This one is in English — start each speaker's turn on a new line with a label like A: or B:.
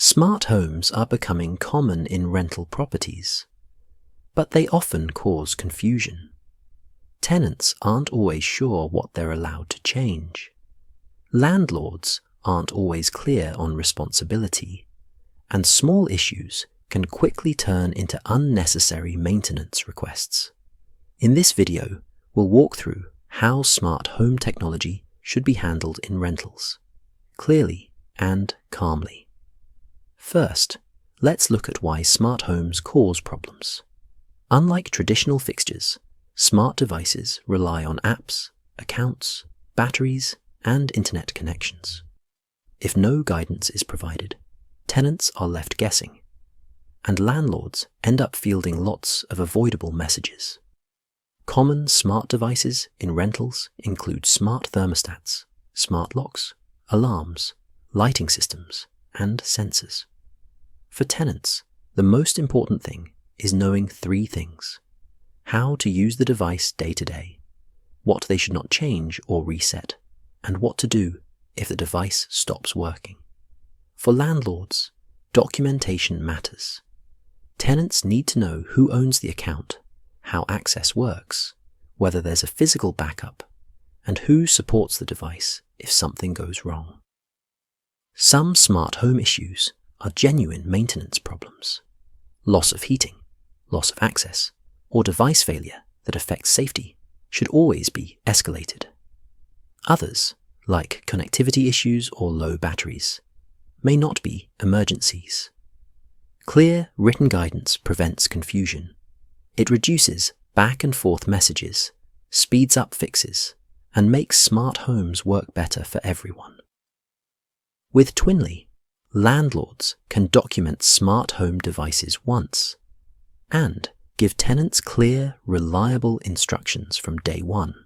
A: Smart homes are becoming common in rental properties, but they often cause confusion. Tenants aren't always sure what they're allowed to change. Landlords aren't always clear on responsibility, and small issues can quickly turn into unnecessary maintenance requests. In this video, we'll walk through how smart home technology should be handled in rentals, clearly and calmly. First, let's look at why smart homes cause problems. Unlike traditional fixtures, smart devices rely on apps, accounts, batteries, and internet connections. If no guidance is provided, tenants are left guessing, and landlords end up fielding lots of avoidable messages. Common smart devices in rentals include smart thermostats, smart locks, alarms, lighting systems, and sensors. For tenants, the most important thing is knowing three things: how to use the device day to day, what they should not change or reset, and what to do if the device stops working. For landlords, documentation matters. Tenants need to know who owns the account, how access works, whether there's a physical backup, and who supports the device if something goes wrong. Some smart home issues are genuine maintenance problems. Loss of heating, loss of access, or device failure that affects safety should always be escalated. Others, like connectivity issues or low batteries, may not be emergencies. Clear written guidance prevents confusion. It reduces back and forth messages, speeds up fixes, and makes smart homes work better for everyone. With Twinly, landlords can document smart home devices once and give tenants clear, reliable instructions from day one.